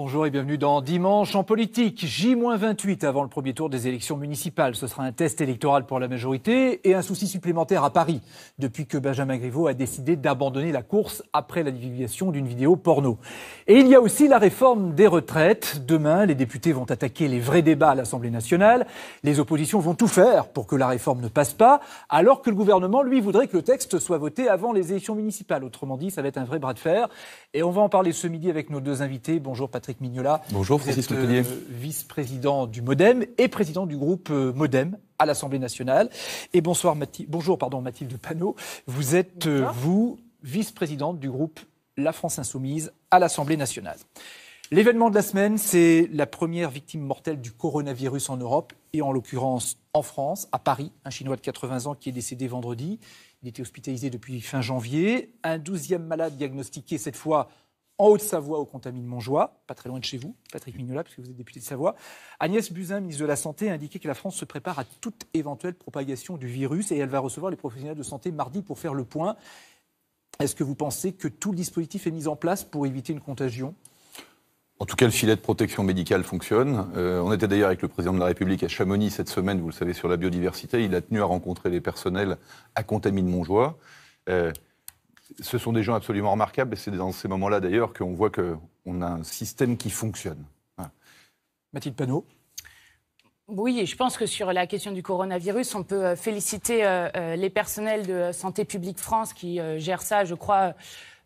Bonjour et bienvenue dans Dimanche en politique. J-28 avant le premier tour des élections municipales. Ce sera un test électoral pour la majorité et un souci supplémentaire à Paris, depuis que Benjamin Griveaux a décidé d'abandonner la course après la divulgation d'une vidéo porno. Et il y a aussi la réforme des retraites. Demain, les députés vont attaquer les vrais débats à l'Assemblée nationale. Les oppositions vont tout faire pour que la réforme ne passe pas, alors que le gouvernement, lui, voudrait que le texte soit voté avant les élections municipales. Autrement dit, ça va être un vrai bras de fer. Et on va en parler ce midi avec nos deux invités. Bonjour Patrick Mignola. Bonjour Francis Letellier. Vice-président du MoDem et président du groupe MoDem à l'Assemblée nationale. Et bonjour Mathilde Panot. Vous êtes, vous, vice-présidente du groupe La France Insoumise à l'Assemblée nationale. L'événement de la semaine, c'est la première victime mortelle du coronavirus en Europe et en l'occurrence en France, à Paris. Un Chinois de 80 ans qui est décédé vendredi. Il était hospitalisé depuis fin janvier. Un 12e malade diagnostiqué cette fois en Haute-Savoie, au Contamine-Montjoie, pas très loin de chez vous, Patrick Mignola, puisque vous êtes député de Savoie. Agnès Buzyn, ministre de la Santé, a indiqué que la France se prépare à toute éventuelle propagation du virus et elle va recevoir les professionnels de santé mardi pour faire le point. Est-ce que vous pensez que tout le dispositif est mis en place pour éviter une contagion ? En tout cas, le filet de protection médicale fonctionne. On était d'ailleurs avec le président de la République à Chamonix cette semaine, vous le savez, sur la biodiversité. Il a tenu à rencontrer les personnels à Contamine-Montjoie. Ce sont des gens absolument remarquables et c'est dans ces moments-là d'ailleurs qu'on voit qu'on a un système qui fonctionne. Voilà. Mathilde Panot. Oui, et je pense que sur la question du coronavirus, on peut féliciter les personnels de Santé publique France qui gèrent ça, je crois,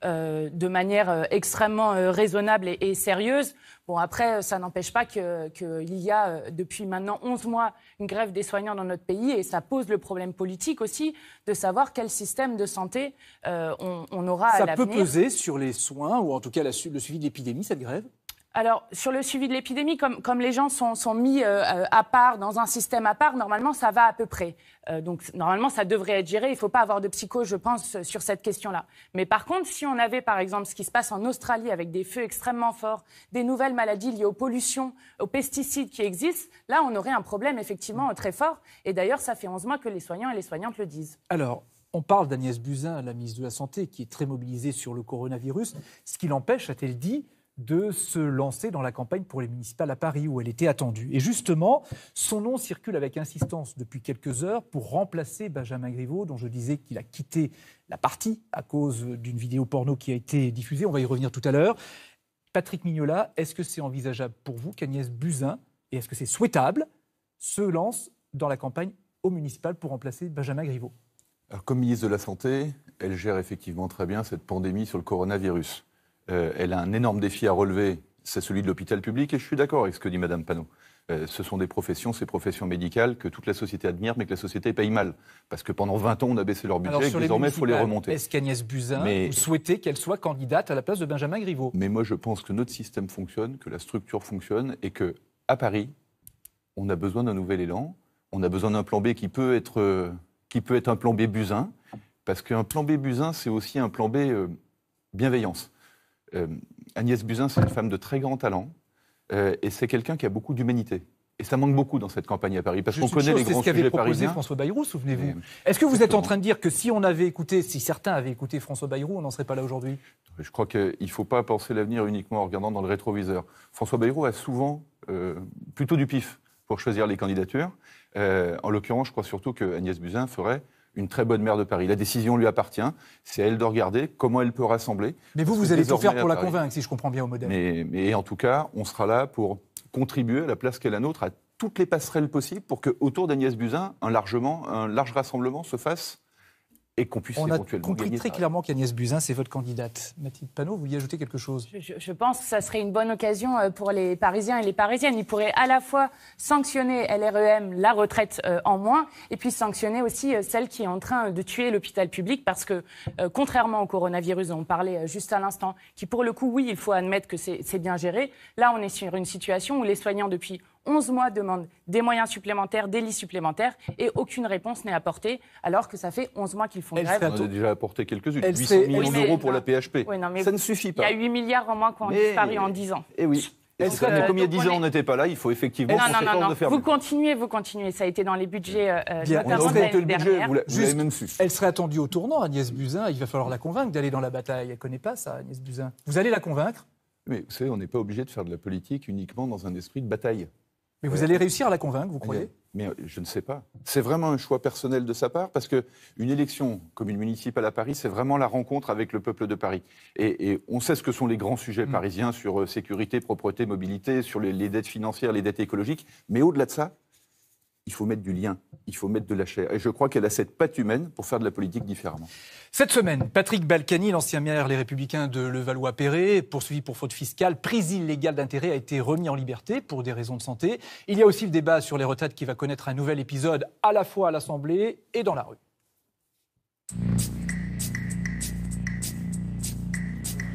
de manière extrêmement raisonnable et sérieuse. Bon, après, ça n'empêche pas qu'il y a depuis maintenant 11 mois une grève des soignants dans notre pays et ça pose le problème politique aussi de savoir quel système de santé on aura à l'avenir. Ça peut peser sur les soins ou en tout cas le suivi de l'épidémie, cette grève ? Alors, sur le suivi de l'épidémie, comme les gens sont mis à part, dans un système à part, normalement, ça va à peu près. Donc, normalement, ça devrait être géré. Il ne faut pas avoir de psychose, je pense, sur cette question-là. Mais par contre, si on avait, par exemple, ce qui se passe en Australie avec des feux extrêmement forts, des nouvelles maladies liées aux pollutions, aux pesticides qui existent, là, on aurait un problème, effectivement, très fort. Et d'ailleurs, ça fait 11 mois que les soignants et les soignantes le disent. Alors, on parle d'Agnès Buzyn, la ministre de la Santé, qui est très mobilisée sur le coronavirus. Ce qui l'empêche, a-t-elle dit, de se lancer dans la campagne pour les municipales à Paris, où elle était attendue. Et justement, son nom circule avec insistance depuis quelques heures pour remplacer Benjamin Griveaux, dont je disais qu'il a quitté la partie à cause d'une vidéo porno qui a été diffusée. On va y revenir tout à l'heure. Patrick Mignola, est-ce que c'est envisageable pour vous qu'Agnès Buzyn, et est-ce que c'est souhaitable, se lance dans la campagne aux municipales pour remplacer Benjamin Griveaux ? Alors, comme ministre de la Santé, elle gère effectivement très bien cette pandémie sur le coronavirus. Elle a un énorme défi à relever, c'est celui de l'hôpital public, et je suis d'accord avec ce que dit Madame Panot. Ce sont des professions, ces professions médicales que toute la société admire, mais que la société paye mal. Parce que pendant 20 ans, on a baissé leur budget et que désormais, il faut les remonter. Est-ce qu'Agnès Buzyn, vous souhaitez qu'elle soit candidate à la place de Benjamin Griveaux ? Mais moi, je pense que notre système fonctionne, que la structure fonctionne, et qu'à Paris, on a besoin d'un nouvel élan. On a besoin d'un plan B qui peut être un plan B Buzyn, parce qu'un plan B Buzyn, c'est aussi un plan B bienveillance. Agnès Buzyn, c'est une femme de très grand talent et c'est quelqu'un qui a beaucoup d'humanité. Et ça manque beaucoup dans cette campagne à Paris, parce qu'on connaît les grands sujets parisiens. C'est ce qu'avait proposé François Bayrou, souvenez-vous. Est-ce que vous êtes en train de dire que si certains avaient écouté François Bayrou, on n'en serait pas là aujourd'hui ? Je crois qu'il ne faut pas penser l'avenir uniquement en regardant dans le rétroviseur. François Bayrou a souvent plutôt du pif pour choisir les candidatures. En l'occurrence, je crois surtout que Agnès Buzyn ferait une très bonne maire de Paris. La décision lui appartient. C'est à elle de regarder comment elle peut rassembler. Mais vous allez tout faire pour la convaincre, si je comprends bien au modèle. Mais en tout cas, on sera là pour contribuer à la place qu'est la nôtre à toutes les passerelles possibles pour qu'autour d'Agnès Buzyn, un large rassemblement se fasse et qu'on puisse éventuellement gagner. On a compris très clairement qu'Agnès Buzyn, c'est votre candidate. Mathilde Panot, vous vouliez ajouter quelque chose ? Je pense que ça serait une bonne occasion pour les Parisiens et les Parisiennes. Ils pourraient à la fois sanctionner LREM, la retraite en moins, et puis sanctionner aussi celle qui est en train de tuer l'hôpital public, parce que contrairement au coronavirus dont on parlait juste à l'instant, qui pour le coup, oui, il faut admettre que c'est bien géré, là on est sur une situation où les soignants depuis 11 mois demandent des moyens supplémentaires, des lits supplémentaires, et aucune réponse n'est apportée, alors que ça fait 11 mois qu'ils font grève. On a déjà apporté quelques-unes. 800 millions d'euros pour la PHP. Oui, ça ne suffit pas. Il y a 8 milliards en moins qui ont disparu en 10 ans. Et oui. Mais comme il y a 10 ans, on n'était pas là, il faut effectivement conséquence de faire. Vous continuez. Ça a été dans les budgets notamment de l'année dernière. Vous l'avez même su. Elle serait attendue au tournant, Agnès Buzyn. Il va falloir la convaincre d'aller dans la bataille. Elle ne connaît pas ça, Agnès Buzyn. Vous allez la convaincre ? Mais vous savez, on n'est pas obligé de faire de la politique uniquement dans un esprit de bataille. Mais vous allez réussir à la convaincre, vous croyez ? Mais je ne sais pas. C'est vraiment un choix personnel de sa part, parce qu'une élection commune municipale à Paris, c'est vraiment la rencontre avec le peuple de Paris. Et on sait ce que sont les grands sujets parisiens sur sécurité, propreté, mobilité, sur les dettes financières, les dettes écologiques. Mais au-delà de ça, il faut mettre du lien, il faut mettre de la chair. Et je crois qu'elle a cette patte humaine pour faire de la politique différemment. Cette semaine, Patrick Balkany, l'ancien maire Les Républicains de Levallois-Perret, poursuivi pour fraude fiscale, prise illégale d'intérêt, a été remis en liberté pour des raisons de santé. Il y a aussi le débat sur les retraites qui va connaître un nouvel épisode à la fois à l'Assemblée et dans la rue.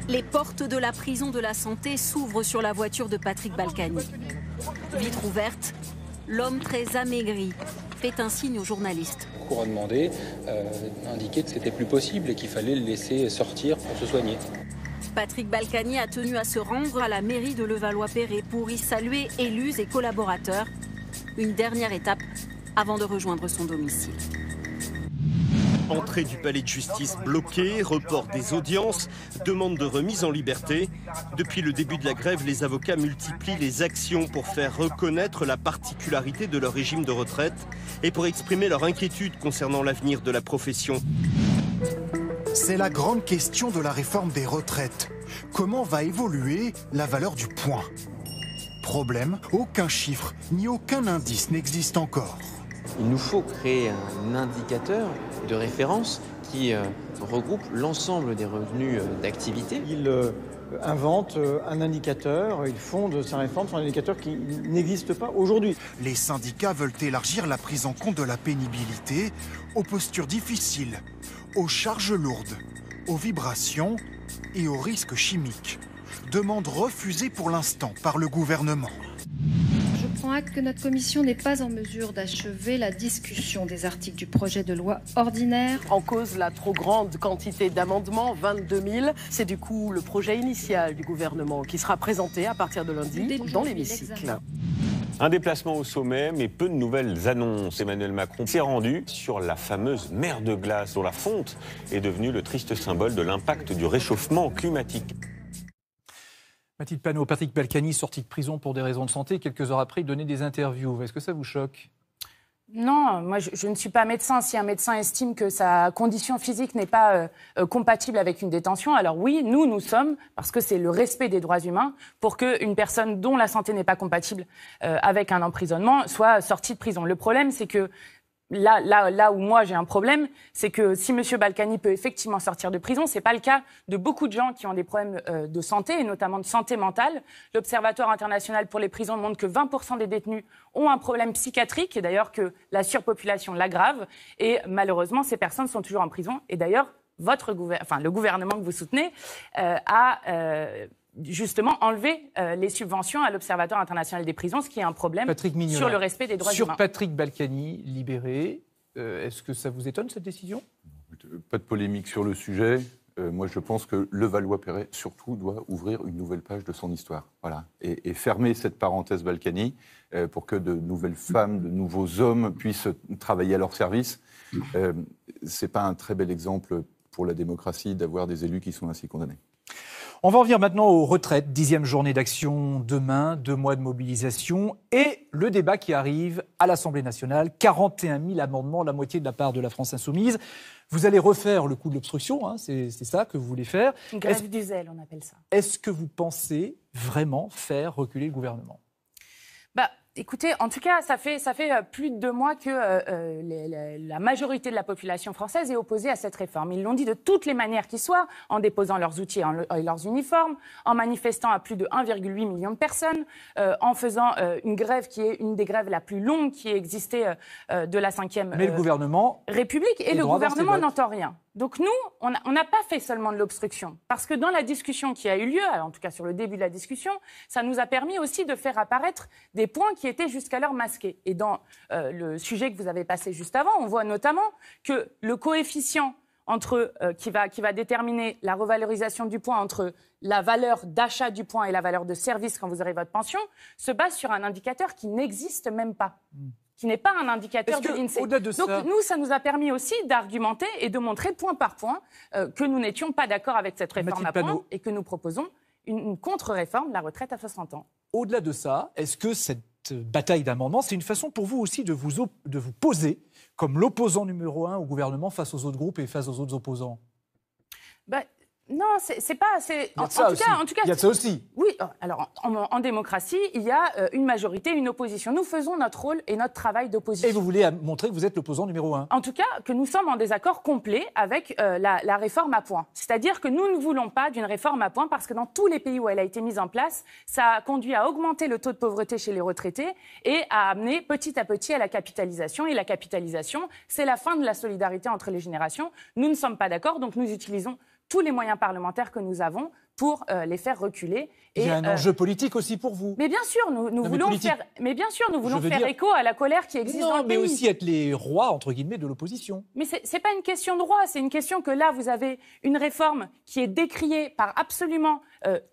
Les portes de la prison de la Santé s'ouvrent sur la voiture de Patrick Balkany. Vitre ouverte, l'homme très amaigri fait un signe aux journalistes. La Cour a demandé, indiqué que c'était plus possible et qu'il fallait le laisser sortir pour se soigner. Patrick Balkany a tenu à se rendre à la mairie de Levallois-Perret pour y saluer élus et collaborateurs. Une dernière étape avant de rejoindre son domicile. Entrée du palais de justice bloquée, report des audiences, demande de remise en liberté. Depuis le début de la grève, les avocats multiplient les actions pour faire reconnaître la particularité de leur régime de retraite et pour exprimer leur inquiétude concernant l'avenir de la profession. C'est la grande question de la réforme des retraites. Comment va évoluer la valeur du point ? Problème, aucun chiffre ni aucun indice n'existe encore. Il nous faut créer un indicateur de référence qui regroupe l'ensemble des revenus d'activité. Il invente un indicateur, il fonde sa réforme sur un indicateur qui n'existe pas aujourd'hui. Les syndicats veulent élargir la prise en compte de la pénibilité aux postures difficiles, aux charges lourdes, aux vibrations et aux risques chimiques. Demande refusée pour l'instant par le gouvernement. Je prends acte que notre commission n'est pas en mesure d'achever la discussion des articles du projet de loi ordinaire. En cause, la trop grande quantité d'amendements, 22 000. C'est du coup le projet initial du gouvernement qui sera présenté à partir de lundi dans l'hémicycle. Un déplacement au sommet, mais peu de nouvelles annonces. Emmanuel Macron s'est rendu sur la fameuse mer de glace, dont la fonte est devenue le triste symbole de l'impact du réchauffement climatique. Mathilde Panot, Patrick Balkany, sorti de prison pour des raisons de santé. Quelques heures après, il donnait des interviews. Est-ce que ça vous choque ? Non, moi je ne suis pas médecin. Si un médecin estime que sa condition physique n'est pas compatible avec une détention, alors oui, nous sommes, parce que c'est le respect des droits humains, pour qu'une personne dont la santé n'est pas compatible avec un emprisonnement soit sortie de prison. Le problème, c'est que Là où moi j'ai un problème, c'est que si M. Balkany peut effectivement sortir de prison, c'est pas le cas de beaucoup de gens qui ont des problèmes de santé, et notamment de santé mentale. L'Observatoire international pour les prisons montre que 20% des détenus ont un problème psychiatrique, et d'ailleurs que la surpopulation l'aggrave. Et malheureusement, ces personnes sont toujours en prison. Et d'ailleurs, le gouvernement que vous soutenez a justement enlever les subventions à l'Observatoire international des prisons, ce qui est un problème sur le respect des droits humains. Sur Patrick Balkany, libéré, est-ce que ça vous étonne, cette décision ? Pas de polémique sur le sujet. Moi, je pense que Levallois-Perret, surtout, doit ouvrir une nouvelle page de son histoire. Voilà. Et fermer cette parenthèse Balkany pour que de nouvelles femmes, de nouveaux hommes puissent travailler à leur service. Ce n'est pas un très bel exemple pour la démocratie d'avoir des élus qui sont ainsi condamnés. On va revenir maintenant aux retraites. 10e journée d'action demain, 2 mois de mobilisation et le débat qui arrive à l'Assemblée nationale. 41 000 amendements, la moitié de la part de la France insoumise. Vous allez refaire le coup de l'obstruction, hein, c'est ça que vous voulez faire. Une grève du zèle, on appelle ça. Est-ce que vous pensez vraiment faire reculer le gouvernement ? Écoutez, en tout cas, ça fait plus de 2 mois que la majorité de la population française est opposée à cette réforme. Ils l'ont dit de toutes les manières qui soient, en déposant leurs outils et leurs uniformes, en manifestant à plus de 1,8 million de personnes, en faisant une grève qui est une des grèves la plus longue qui ait existé de la 5e République. Et le gouvernement n'entend rien. Donc nous, on n'a pas fait seulement de l'obstruction, parce que dans la discussion qui a eu lieu, en tout cas sur le début de la discussion, ça nous a permis aussi de faire apparaître des points qui étaient jusqu'alors masqués. Et dans le sujet que vous avez passé juste avant, on voit notamment que le coefficient qui va déterminer la revalorisation du point entre la valeur d'achat du point et la valeur de service quand vous aurez votre pension, se base sur un indicateur qui n'existe même pas. Qui n'est pas un indicateur de l'INSEE. Donc nous, ça nous a permis aussi d'argumenter et de montrer point par point que nous n'étions pas d'accord avec cette réforme à points et que nous proposons une contre-réforme de la retraite à 60 ans. Au-delà de ça, est-ce que cette bataille d'amendements, c'est une façon pour vous aussi de vous poser comme l'opposant numéro 1 au gouvernement face aux autres groupes et face aux autres opposants? Non, c'est pas. En tout cas, il y a de ça aussi. Oui, alors en démocratie, il y a une majorité, une opposition. Nous faisons notre rôle et notre travail d'opposition. Et vous voulez montrer que vous êtes l'opposant numéro 1? En tout cas, que nous sommes en désaccord complet avec la réforme à points. C'est-à-dire que nous ne voulons pas d'une réforme à points parce que dans tous les pays où elle a été mise en place, ça a conduit à augmenter le taux de pauvreté chez les retraités et à amener petit à petit à la capitalisation. Et la capitalisation, c'est la fin de la solidarité entre les générations. Nous ne sommes pas d'accord, donc nous utilisons tous les moyens parlementaires que nous avons pour les faire reculer. Il y a un enjeu politique aussi pour vous. Mais bien sûr, nous voulons faire écho à la colère qui existe dans le pays. Mais aussi être les rois, entre guillemets, de l'opposition. Mais c'est pas une question de roi, c'est une question que là, vous avez une réforme qui est décriée par absolument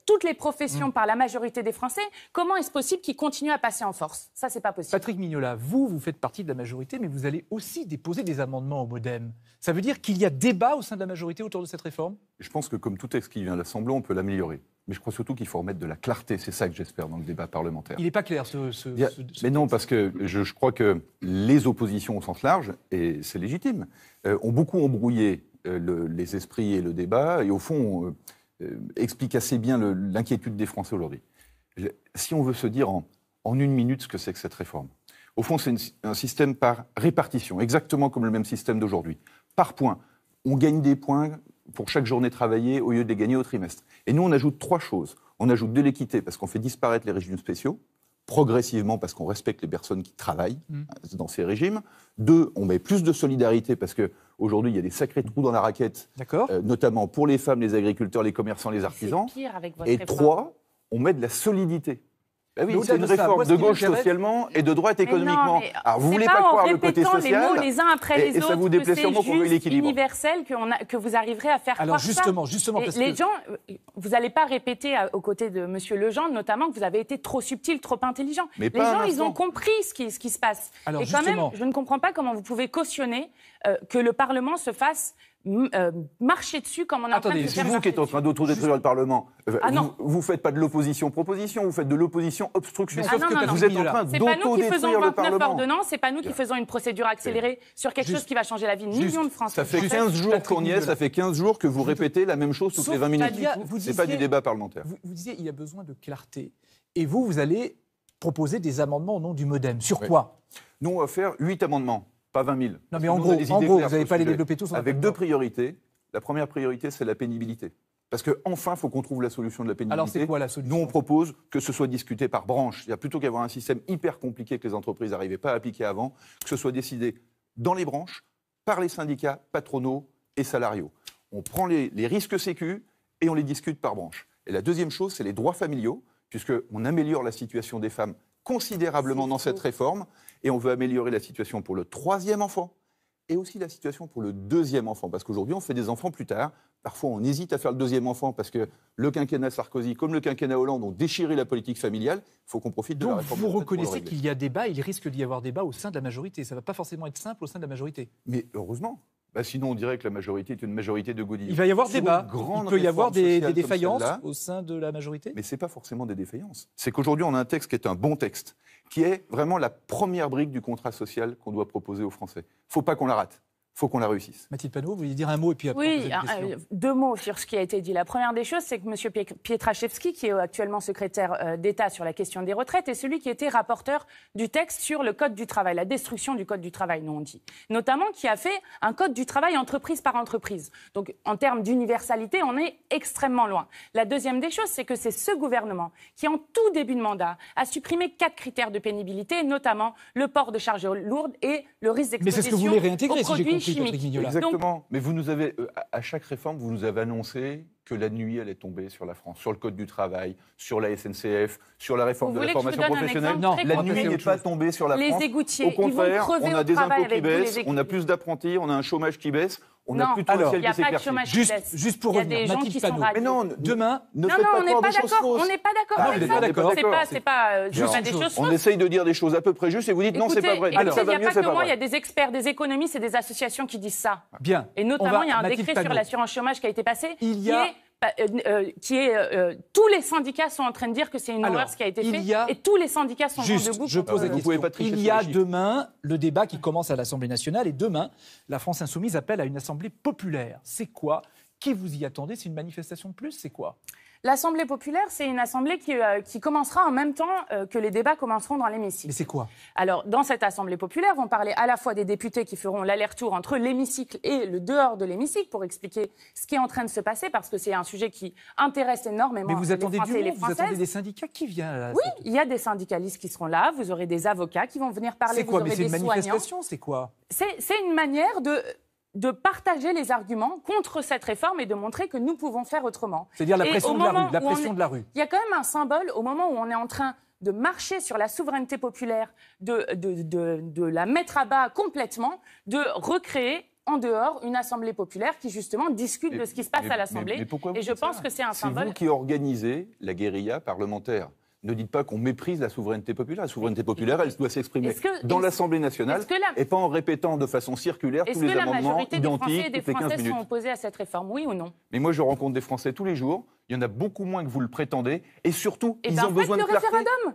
toutes les professions, par la majorité des Français. Comment est-ce possible qu'ils continuent à passer en force? Ça, c'est pas possible. Patrick Mignola, vous faites partie de la majorité, mais vous allez aussi déposer des amendements au MoDem. Ça veut dire qu'il y a débat au sein de la majorité autour de cette réforme? Je pense que comme tout texte qui vient de l'Assemblée, on peut l'améliorer. Mais je crois surtout qu'il faut remettre de la clarté. C'est ça que j'espère dans le débat parlementaire. Il n'est pas clair, Mais non, parce que je crois que les oppositions au sens large, et c'est légitime, ont beaucoup embrouillé les esprits et le débat, et au fond, expliquent assez bien l'inquiétude des Français aujourd'hui. Si on veut se dire en une minute ce que c'est que cette réforme, au fond, c'est un système par répartition, exactement comme le même système d'aujourd'hui. Par point, on gagne des points pour chaque journée travaillée au lieu de les gagner au trimestre. Et nous, on ajoute 3 choses. On ajoute de l'équité parce qu'on fait disparaître les régimes spéciaux, progressivement parce qu'on respecte les personnes qui travaillent dans ces régimes. 2, on met plus de solidarité parce qu'aujourd'hui, il y a des sacrés trous dans la raquette, notamment pour les femmes, les agriculteurs, les commerçants, les artisans. C'est pire avec votre Et réforme. 3, on met de la solidité. Ah oui, Mais c'est une réforme de gauche socialement et de droite économiquement. Alors, vous voulez pas croire le côté social, les mots les uns après les et autres, ça vous déplaît sûrement qu'on veut l'équilibre. universel que vous arriverez à faire Alors croire justement, ça. parce Les que... gens, vous n'allez pas répéter aux côtés de Monsieur Legendre, notamment que vous avez été trop subtil, trop intelligent. Mais les gens, ils ont compris ce qui se passe. Alors, et quand même, je ne comprends pas comment vous pouvez cautionner que le Parlement se fasse marcher dessus comme on est en train de se c'est faire vous marcher qui êtes en train d'autodétruire le Parlement. Vous faites pas de l'opposition-proposition, vous faites de l'opposition-obstruction. Vous êtes en train d'autodétruire le Parlement. C'est pas nous qui faisons 29 Parlement. ordonnances, c'est pas nous qui faisons une procédure accélérée sur quelque chose qui va changer la vie de millions de Français. Ça fait 15 jours qu'on y est, ça fait 15 jours que vous répétez la même chose toutes les 20 minutes. C'est pas du débat parlementaire. Vous disiez il y a besoin de clarté. Et vous allez proposer des amendements au nom du MoDem. Sur quoi? Nous, on va faire 8 amendements, pas 20 000. Non, mais en gros, vous n'allez pas les développer tous. Avec 2 priorités. La première priorité, c'est la pénibilité. Parce qu'enfin, il faut qu'on trouve la solution de la pénibilité. Alors, c'est quoi la solution? Nous, on propose que ce soit discuté par branche. C'est-à-dire, plutôt qu'avoir un système hyper compliqué que les entreprises n'arrivaient pas à appliquer avant, que ce soit décidé dans les branches, par les syndicats patronaux et salariaux. On prend les risques sécu et on les discute par branche. Et la deuxième chose, c'est les droits familiaux, puisqu'on améliore la situation des femmes considérablement dans cette réforme, et on veut améliorer la situation pour le 3e enfant, et aussi la situation pour le 2e enfant. Parce qu'aujourd'hui, on fait des enfants plus tard. Parfois, on hésite à faire le 2e enfant parce que le quinquennat Sarkozy, comme le quinquennat Hollande, ont déchiré la politique familiale. Il faut qu'on profite de la réforme. Donc, vous reconnaissez qu'il y a débat, il risque d'y avoir débat au sein de la majorité. Ça ne va pas forcément être simple au sein de la majorité. Mais heureusement. Sinon, on dirait que la majorité est une majorité de godilles. Il va y avoir débat. Il peut y avoir des défaillances au sein de la majorité. Mais ce n'est pas forcément des défaillances. C'est qu'aujourd'hui, on a un texte qui est un bon texte, qui est vraiment la première brique du contrat social qu'on doit proposer aux Français. Il ne faut pas qu'on la rate. Il faut qu'on la réussisse. Mathilde Panot, vous vouliez dire un mot et puis après Oui, poser une question. 2 mots sur ce qui a été dit. La première des choses, c'est que M. Pietraszewski, qui est actuellement secrétaire d'État sur la question des retraites, est celui qui était rapporteur du texte sur le Code du travail, la destruction du Code du travail, nous on dit. Notamment qui a fait un Code du travail entreprise par entreprise. Donc en termes d'universalité, on est extrêmement loin. La deuxième des choses, c'est que c'est ce gouvernement qui, en tout début de mandat, a supprimé 4 critères de pénibilité, notamment le port de charges lourdes et le risque d'exposition. Mais c'est ce que vous voulez réintégrer, si j'ai compris. Exactement. Donc, mais vous nous avez, à chaque réforme, vous nous avez annoncé que la nuit allait tomber sur la France, sur le Code du travail, sur la SNCF, sur la réforme de la formation professionnelle. Non, la nuit n'est pas tombée sur la France. Les égoutiers, au contraire, ils vont on a des impôts qui baissent, on a plus d'apprentis, on a un chômage qui baisse. On a plutôt alors, le ciel qui s'éclaircit. Juste pour revenir, Mathilde Panot. Mais non, demain, ne faites pas croire des choses fausses. On n'est pas d'accord. vous n'êtes pas d'accord. C'est pas des choses fausses. On essaye de dire des choses à peu près justes et vous dites non, c'est pas vrai. Alors, il n'y a pas que moi, il y a des experts, des économistes et des associations qui disent ça. Bien. Et notamment, il y a un décret sur l'assurance chômage qui a été passé qui est tous les syndicats sont en train de dire que c'est une horreur ce qui a été fait, et tous les syndicats sont debout. Je pose la question. Il y a demain le débat qui commence à l'Assemblée nationale, et demain, la France insoumise appelle à une assemblée populaire. C'est quoi? Qui vous y attendez? C'est une manifestation de plus? C'est quoi? L'Assemblée populaire, c'est une assemblée qui commencera en même temps que les débats commenceront dans l'hémicycle. Mais c'est quoi? Alors, dans cette Assemblée populaire, vont parler à la fois des députés qui feront l'aller-retour entre l'hémicycle et le dehors de l'hémicycle pour expliquer ce qui est en train de se passer, parce que c'est un sujet qui intéresse énormément les Français et les Françaises. Mais vous attendez des syndicats qui viennent? Oui, il y a des syndicalistes qui seront là, vous aurez des avocats qui vont venir parler, vous aurez des soignants. C'est quoi? Mais c'est une manifestation, c'est quoi? C'est une manière de partager les arguments contre cette réforme et de montrer que nous pouvons faire autrement. C'est-à-dire la pression de la rue, la pression de la rue. Il y a quand même un symbole au moment où on est en train de marcher sur la souveraineté populaire, de la mettre à bas complètement, de recréer en dehors une assemblée populaire qui justement discute de ce qui se passe à l'Assemblée. Et je pense que c'est un symbole. C'est vous qui organisez la guérilla parlementaire. Ne dites pas qu'on méprise la souveraineté populaire. La souveraineté populaire, elle doit s'exprimer dans l'Assemblée nationale et pas en répétant de façon circulaire tous les amendements identiques toutes les 15 minutes. Est-ce que la majorité des Français sont opposés à cette réforme, oui ou non? Mais moi, je rencontre des Français tous les jours. Il y en a beaucoup moins que vous le prétendez. Et surtout, ils ont besoin de clarté.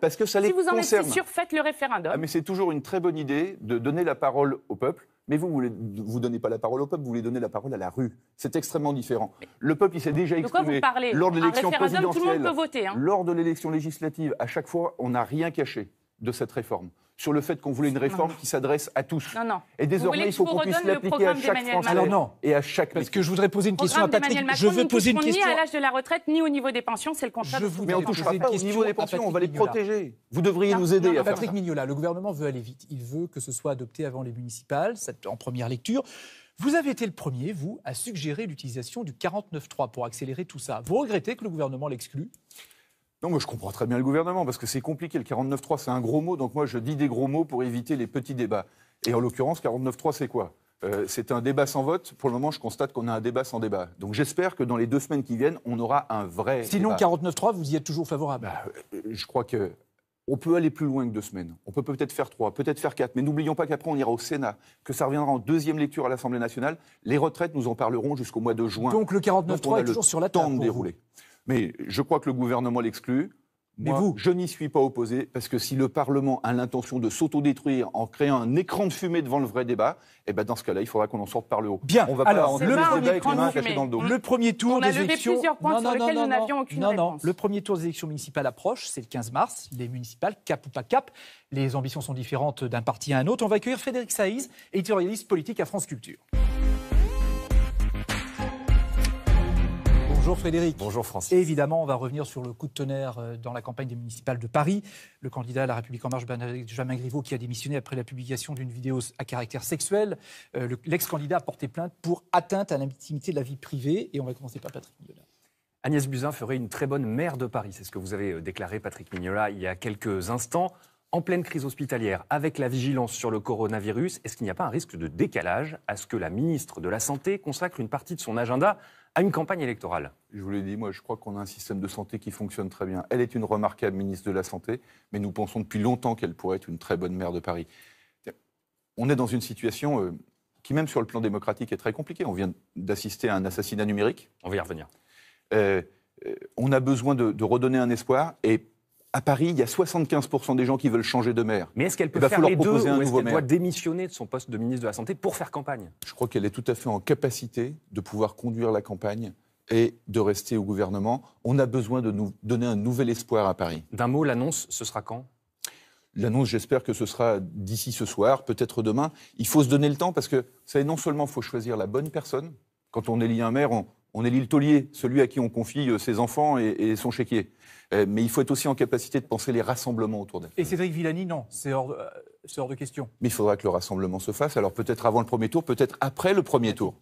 Parce que ça les concerne. Si vous en êtes sûr, faites le référendum. Ah, mais c'est toujours une très bonne idée de donner la parole au peuple. Mais vous donnez pas la parole au peuple, vous voulez donner la parole à la rue. C'est extrêmement différent. Le peuple, il s'est déjà exprimé lors de l'élection présidentielle, tout le monde peut voter, lors de l'élection législative. À chaque fois, on n'a rien caché de cette réforme. Sur le fait qu'on voulait une réforme qui s'adresse à tous. Non. Et désormais, il faut qu'on puisse l'appliquer à chaque Français. Alors non. Et à chaque Parce que je voudrais poser une question à Patrick. Je veux poser une question. Ni à l'âge de la retraite, ni au niveau des pensions, c'est le contraire. Mais on ne touchera pas au niveau des pensions, on va les protéger. Vous devriez nous aider à faire ça. Patrick Mignola, le gouvernement veut aller vite. Il veut que ce soit adopté avant les municipales, en première lecture. Vous avez été le premier, vous, à suggérer l'utilisation du 49.3 pour accélérer tout ça. Vous regrettez que le gouvernement l'exclue? Non, moi je comprends très bien le gouvernement, parce que c'est compliqué. Le 49.3, c'est un gros mot, donc moi je dis des gros mots pour éviter les petits débats. Et en l'occurrence, 49.3, c'est quoi? C'est un débat sans vote. Pour le moment, je constate qu'on a un débat sans débat. Donc j'espère que dans les 2 semaines qui viennent, on aura un vrai Sinon, débat. 49.3, vous y êtes toujours favorable? Je crois qu'on peut aller plus loin que 2 semaines. On peut peut-être faire 3, peut-être faire 4. Mais n'oublions pas qu'après, on ira au Sénat, que ça reviendra en 2e lecture à l'Assemblée nationale. Les retraites, nous en parlerons jusqu'au mois de juin. Donc le 49.3 est toujours sur la table de dérouler. Mais je crois que le gouvernement l'exclut. Moi, je n'y suis pas opposé, parce que si le Parlement a l'intention de s'autodétruire en créant un écran de fumée devant le vrai débat, eh ben dans ce cas-là, il faudra qu'on en sorte par le haut. Bien. On va alors, pas en débat avec les mains cachées dans le dos. Le premier tour des élections. Plusieurs points sur lesquels nous n'avions aucune réponse. Le premier tour des élections municipales approche, c'est le 15 mars. Les municipales, cap ou pas cap. Les ambitions sont différentes d'un parti à un autre. On va accueillir Frédéric Saïz, éditorialiste politique à France Culture. Bonjour Frédéric. Bonjour Francis. Et évidemment, on va revenir sur le coup de tonnerre dans la campagne des municipales de Paris. Le candidat à La République En Marche, Benjamin Griveaux, qui a démissionné après la publication d'une vidéo à caractère sexuel. L'ex-candidat a porté plainte pour atteinte à l'intimité de la vie privée. Et on va commencer par Patrick Mignola. Agnès Buzyn ferait une très bonne maire de Paris. C'est ce que vous avez déclaré, Patrick Mignola, il y a quelques instants. En pleine crise hospitalière, avec la vigilance sur le coronavirus, est-ce qu'il n'y a pas un risque de décalage à ce que la ministre de la Santé consacre une partie de son agenda à une campagne électorale? Je vous l'ai dit, moi je crois qu'on a un système de santé qui fonctionne très bien. Elle est une remarquable ministre de la Santé, mais nous pensons depuis longtemps qu'elle pourrait être une très bonne maire de Paris. On est dans une situation qui, même sur le plan démocratique, est très compliquée. On vient d'assister à un assassinat numérique. On va y revenir. On a besoin de redonner un espoir, et à Paris, il y a 75% des gens qui veulent changer de maire. Mais est-ce qu'elle peut faire les deux, ou est-ce qu'elle doit démissionner de son poste de ministre de la Santé pour faire campagne? Je crois qu'elle est tout à fait en capacité de pouvoir conduire la campagne et de rester au gouvernement. On a besoin de nous donner un nouvel espoir à Paris. D'un mot, l'annonce, ce sera quand? L'annonce, j'espère que ce sera d'ici ce soir, peut-être demain. Il faut se donner le temps, parce que, vous savez, non seulement il faut choisir la bonne personne. Quand on élit un maire, on élit le taulier, celui à qui on confie ses enfants et son chéquier. Mais il faut être aussi en capacité de penser les rassemblements autour d'elle. Et Cédric Villani, non, c'est hors de question. Mais il faudra que le rassemblement se fasse. Alors peut-être avant le premier tour, peut-être après le premier tour.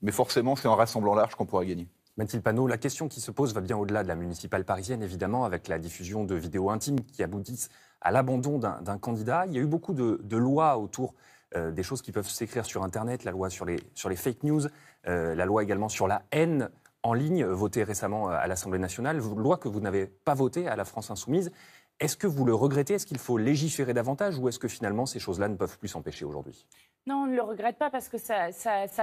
Mais forcément, c'est en rassemblant large qu'on pourra gagner. Mathilde Panot, la question qui se pose va bien au-delà de la municipale parisienne, évidemment, avec la diffusion de vidéos intimes qui aboutissent à l'abandon d'un candidat. Il y a eu beaucoup de lois autour des choses qui peuvent s'écrire sur Internet, la loi sur les fake news, la loi également sur la haine en ligne, votée récemment à l'Assemblée nationale, loi que vous n'avez pas votée à la France Insoumise. Est-ce que vous le regrettez? Est-ce qu'il faut légiférer davantage, ou est-ce que finalement ces choses-là ne peuvent plus s'empêcher aujourd'hui? Non, on ne le regrette pas parce que ça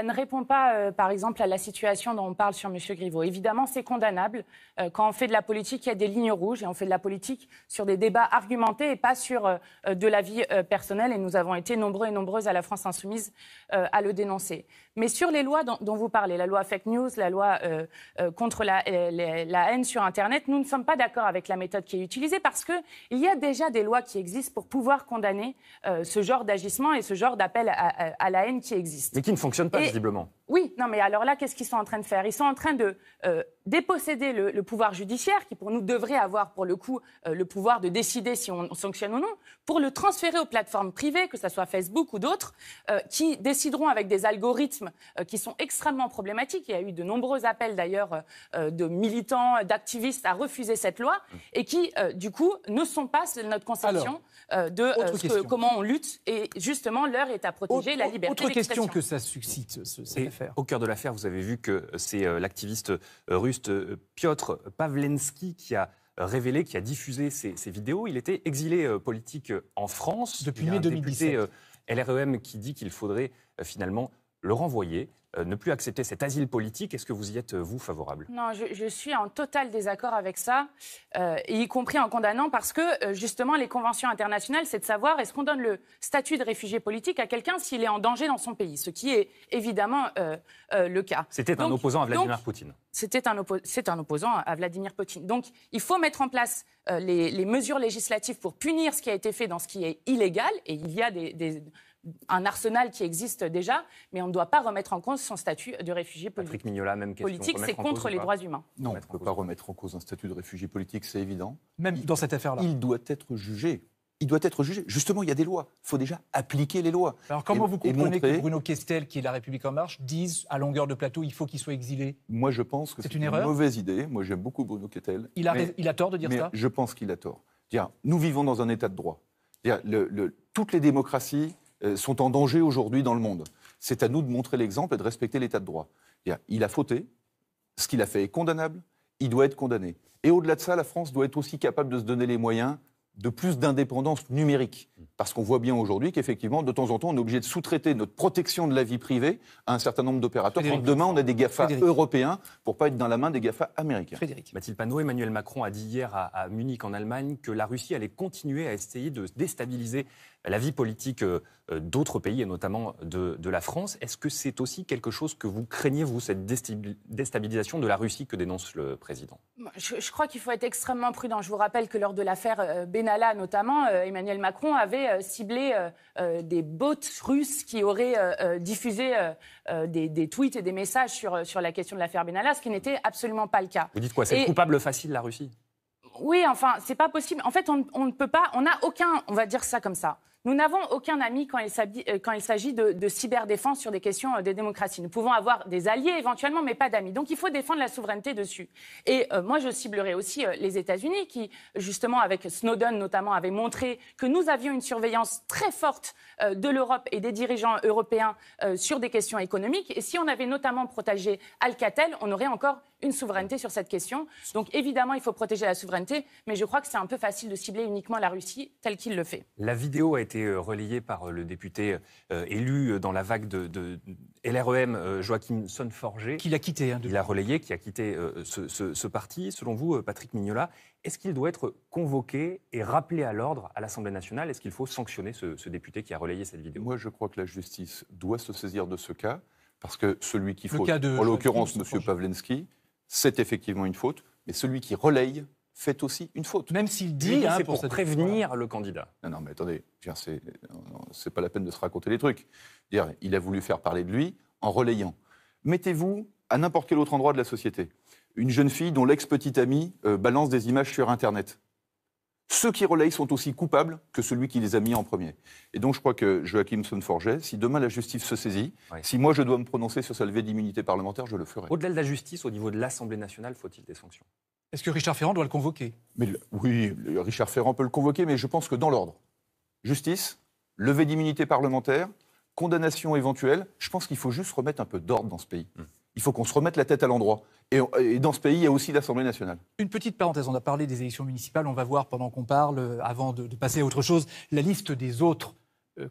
ne répond pas, par exemple, à la situation dont on parle sur M. Griveaux. Évidemment, c'est condamnable. Quand on fait de la politique, il y a des lignes rouges et on fait de la politique sur des débats argumentés et pas sur de la vie personnelle. Et nous avons été nombreux et nombreuses à la France Insoumise à le dénoncer. Mais sur les lois dont vous parlez, la loi fake news, la loi contre la haine sur Internet, nous ne sommes pas d'accord avec la méthode qui est utilisée parce qu'il y a déjà des lois qui existent pour pouvoir condamner ce genre d'agissement et ce genre d'appel à la haine qui existe. Mais qui ne fonctionne pas, visiblement. Oui, non, mais alors là, qu'est-ce qu'ils sont en train de faire? Ils sont en train de déposséder le pouvoir judiciaire, qui pour nous devrait avoir, pour le coup, le pouvoir de décider si on sanctionne ou non, pour le transférer aux plateformes privées, que ce soit Facebook ou d'autres, qui décideront avec des algorithmes qui sont extrêmement problématiques. Il y a eu de nombreux appels, d'ailleurs, de militants, d'activistes à refuser cette loi, et qui, du coup, ne sont pas notre conception de comment on lutte. Et justement, l'heure est à protéger la liberté d'expression. Autre question que ça suscite, cette affaire. Au cœur de l'affaire, vous avez vu que c'est l'activiste russe Piotr Pawlenski qui a révélé, qui a diffusé ces vidéos. Il était exilé politique en France. Depuis mai 2017. Député LREM qui dit qu'il faudrait finalement le renvoyer, ne plus accepter cet asile politique. Est-ce que vous y êtes, vous, favorable? Non, je suis en total désaccord avec ça, y compris en condamnant, parce que, justement, les conventions internationales, c'est de savoir est-ce qu'on donne le statut de réfugié politique à quelqu'un s'il est en danger dans son pays, ce qui est évidemment le cas. C'était un opposant à Vladimir Poutine. C'est un opposant à Vladimir Poutine. Donc, il faut mettre en place les mesures législatives pour punir ce qui a été fait dans ce qui est illégal, et il y a un arsenal qui existe déjà, mais on ne doit pas remettre en cause son statut de réfugié politique. Patrick Mignola, même question. Politique, c'est contre les droits humains. Non, on ne peut pas remettre en cause un statut de réfugié politique, c'est évident. Même dans cette affaire-là. Il doit être jugé. Il doit être jugé. Justement, il y a des lois. Il faut déjà appliquer les lois. Alors comment vous comprenez que Bruno Questel, qui est La République En Marche, dise à longueur de plateau il faut qu'il soit exilé? Moi, je pense que c'est une mauvaise idée. Moi, j'aime beaucoup Bruno Questel. Il a tort de dire ça? Je pense qu'il a tort. Nous vivons dans un état de droit. Toutes les démocraties sont en danger aujourd'hui dans le monde. C'est à nous de montrer l'exemple et de respecter l'état de droit. Il a fauté, ce qu'il a fait est condamnable, il doit être condamné. Et au-delà de ça, la France doit être aussi capable de se donner les moyens de plus d'indépendance numérique. Parce qu'on voit bien aujourd'hui qu'effectivement, de temps en temps, on est obligé de sous-traiter notre protection de la vie privée à un certain nombre d'opérateurs. Demain, on a des GAFA européens pour ne pas être dans la main des GAFA américains. Mathilde Panot, Emmanuel Macron a dit hier à Munich, en Allemagne, que la Russie allait continuer à essayer de déstabiliser la vie politique d'autres pays, et notamment de la France. Est-ce que c'est aussi quelque chose que vous craignez, vous, cette déstabilisation de la Russie que dénonce le président? Je crois qu'il faut être extrêmement prudent. Je vous rappelle que lors de l'affaire Benalla, notamment, Emmanuel Macron avait ciblé des bots russes qui auraient diffusé des tweets et des messages sur la question de l'affaire Benalla, ce qui n'était absolument pas le cas. Vous dites quoi? C'est coupable facile, la Russie? Oui, enfin, c'est pas possible. En fait, on ne peut pas, on n'a aucun, on va dire ça comme ça. Nous n'avons aucun ami quand il s'agit de cyberdéfense sur des questions de démocratie. Nous pouvons avoir des alliés éventuellement, mais pas d'amis. Donc il faut défendre la souveraineté dessus. Et moi, je ciblerai aussi les États-Unis qui, justement, avec Snowden notamment, avaient montré que nous avions une surveillance très forte de l'Europe et des dirigeants européens sur des questions économiques. Et si on avait notamment protégé Alcatel, on aurait encore une souveraineté sur cette question. Donc évidemment, il faut protéger la souveraineté, mais je crois que c'est un peu facile de cibler uniquement la Russie telle qu'il le fait. La vidéo a été relayée par le député élu dans la vague de LREM, Joachim Son-Forget. Qui l'a quitté. Il a relayé, qui a quitté ce parti. Selon vous, Patrick Mignola, est-ce qu'il doit être convoqué et rappelé à l'ordre à l'Assemblée nationale? Est-ce qu'il faut sanctionner ce député qui a relayé cette vidéo? Moi, je crois que la justice doit se saisir de ce cas, parce que celui qui faute, en l'occurrence M. Pawlenski, c'est effectivement une faute, mais celui qui relaye fait aussi une faute. Même s'il dit... c'est pour prévenir le candidat. Non, mais attendez, c'est pas la peine de se raconter les trucs. Il a voulu faire parler de lui en relayant. Mettez-vous à n'importe quel autre endroit de la société. Une jeune fille dont l'ex-petite amie balance des images sur Internet. Ceux qui relayent sont aussi coupables que celui qui les a mis en premier. Et donc je crois que Joachim Son-Forget, si demain la justice se saisit, si moi je dois me prononcer sur sa levée d'immunité parlementaire, je le ferai. Au-delà de la justice, au niveau de l'Assemblée nationale, faut-il des sanctions? Est-ce que Richard Ferrand doit le convoquer? Oui, Richard Ferrand peut le convoquer, mais je pense que dans l'ordre. Justice, levée d'immunité parlementaire, condamnation éventuelle, je pense qu'il faut juste remettre un peu d'ordre dans ce pays. Il faut qu'on se remette la tête à l'endroit. Et dans ce pays, il y a aussi l'Assemblée nationale. Une petite parenthèse, on a parlé des élections municipales, on va voir pendant qu'on parle, avant de passer à autre chose, la liste des autres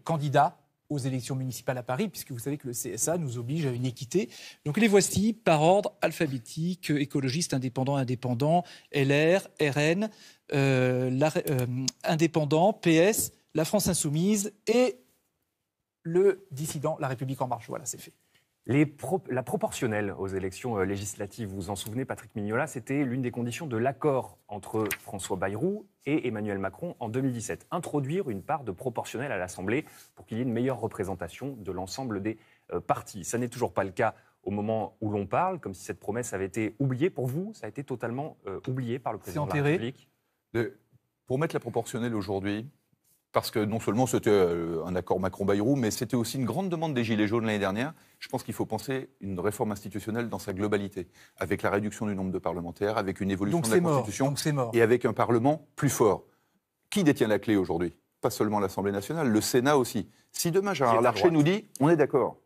candidats aux élections municipales à Paris, puisque vous savez que le CSA nous oblige à une équité. Donc les voici par ordre alphabétique, écologistes, indépendants, LR, RN, indépendants, PS, la France Insoumise et le dissident La République En Marche. Voilà, c'est fait. La proportionnelle aux élections législatives, vous vous en souvenez, Patrick Mignola, c'était l'une des conditions de l'accord entre François Bayrou et Emmanuel Macron en 2017. Introduire une part de proportionnelle à l'Assemblée pour qu'il y ait une meilleure représentation de l'ensemble des partis. Ça n'est toujours pas le cas au moment où l'on parle, comme si cette promesse avait été oubliée. Pour vous, ça a été totalement oublié par le président de la République. Pour mettre la proportionnelle aujourd'hui, parce que non seulement c'était un accord Macron-Bayrou, mais c'était aussi une grande demande des Gilets jaunes l'année dernière. Je pense qu'il faut penser une réforme institutionnelle dans sa globalité, avec la réduction du nombre de parlementaires, avec une évolution de la Constitution et avec un Parlement plus fort. Qui détient la clé aujourd'hui? Pas seulement l'Assemblée nationale, le Sénat aussi. Si demain Gérard Larcher nous dit « on est d'accord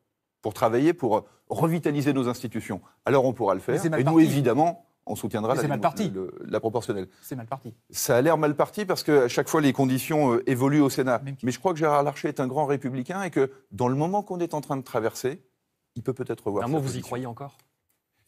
pour travailler, pour revitaliser nos institutions », alors on pourra le faire. Et nous, évidemment, on soutiendra la proportionnelle. C'est mal parti. Ça a l'air mal parti parce qu'à chaque fois, les conditions évoluent au Sénat. Mais je crois que Gérard Larcher est un grand républicain et que dans le moment qu'on est en train de traverser, il peut peut-être revoir. Vous y croyez encore?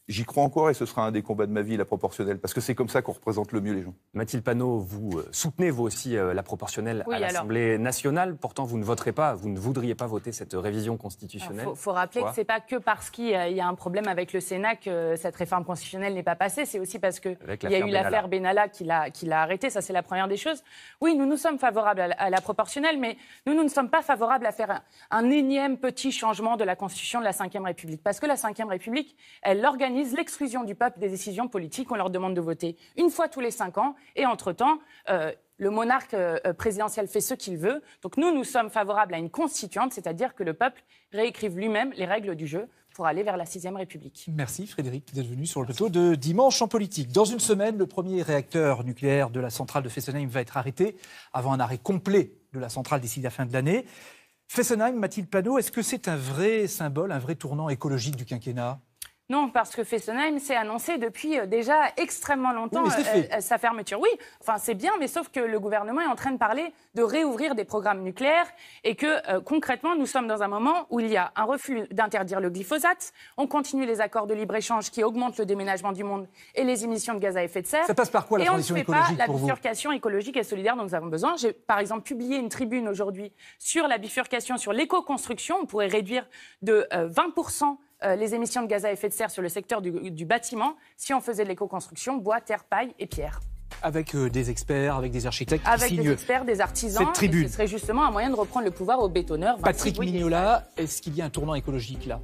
J'y crois encore et ce sera un des combats de ma vie, la proportionnelle, parce que c'est comme ça qu'on représente le mieux les gens. Mathilde Panot, vous soutenez vous aussi la proportionnelle à l'Assemblée nationale. Pourtant, vous ne voterez pas, vous ne voudriez pas voter cette révision constitutionnelle. Il faut rappeler que ce n'est pas que parce qu'il y a un problème avec le Sénat que cette réforme constitutionnelle n'est pas passée. C'est aussi parce qu'il y a eu l'affaire Benalla qui l'a arrêtée. Ça, c'est la première des choses. Oui, nous sommes favorables à la proportionnelle, mais nous ne sommes pas favorables à faire un énième petit changement de la Constitution de la Ve République. Parce que la Ve République, elle organise l'exclusion du peuple des décisions politiques. On leur demande de voter une fois tous les 5 ans. Et entre-temps, le monarque présidentiel fait ce qu'il veut. Donc nous sommes favorables à une constituante, c'est-à-dire que le peuple réécrive lui-même les règles du jeu pour aller vers la 6e République. Merci Frédéric d'être venu sur le plateau de Dimanche en politique. Dans une semaine, le premier réacteur nucléaire de la centrale de Fessenheim va être arrêté avant un arrêt complet de la centrale d'ici la fin de l'année. Fessenheim, Mathilde Panot, est-ce que c'est un vrai symbole, un vrai tournant écologique du quinquennat ? Non, parce que Fessenheim s'est annoncé depuis déjà extrêmement longtemps sa fermeture. Oui, enfin c'est bien, mais sauf que le gouvernement est en train de parler de réouvrir des programmes nucléaires et que concrètement, nous sommes dans un moment où il y a un refus d'interdire le glyphosate, on continue les accords de libre-échange qui augmentent le déménagement du monde et les émissions de gaz à effet de serre. Ça passe par quoi la transition écologique pour vous ? Et on ne fait pas la bifurcation écologique et solidaire dont nous avons besoin. J'ai par exemple publié une tribune aujourd'hui sur la bifurcation, sur l'éco-construction. On pourrait réduire de 20% les émissions de gaz à effet de serre sur le secteur du bâtiment si on faisait de l'éco-construction, bois, terre, paille et pierre. Avec des experts, avec des architectes avec des experts, des artisans. Cette tribune. Et ce serait justement un moyen de reprendre le pouvoir aux bétonneurs. Patrick Mignola, est-ce qu'il y a un tournant écologique là ?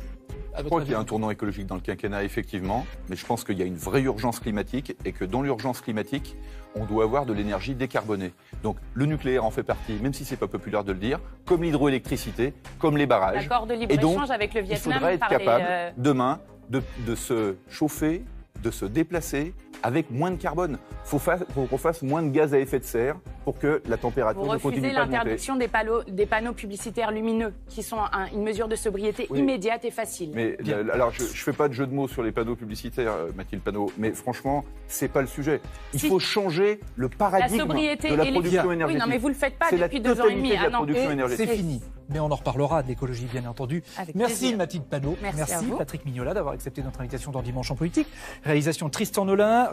Je crois qu'il y a un tournant écologique dans le quinquennat, effectivement, mais je pense qu'il y a une vraie urgence climatique et que dans l'urgence climatique, on doit avoir de l'énergie décarbonée. Donc le nucléaire en fait partie, même si ce n'est pas populaire de le dire, comme l'hydroélectricité, comme les barrages. L'accord de libre-échange avec le Vietnam. Il faudrait être capable, demain, de se chauffer, de se déplacer avec moins de carbone. Il faut qu'on fasse moins de gaz à effet de serre pour que la température ne continue pas de monter. Vous refusez l'interdiction des panneaux publicitaires lumineux, qui sont une mesure de sobriété immédiate et facile. Mais alors, je ne fais pas de jeu de mots sur les panneaux publicitaires, Mathilde Panot, mais franchement, ce n'est pas le sujet. Il faut changer le paradigme de la production énergétique. Oui, non, mais vous ne le faites pas depuis 2 ans et demi. C'est fini. Mais on en reparlera d'écologie, bien entendu. Merci Mathilde Panot. Merci Patrick Mignola d'avoir accepté notre invitation dans Dimanche en politique. Réalisation Tristan Nolin.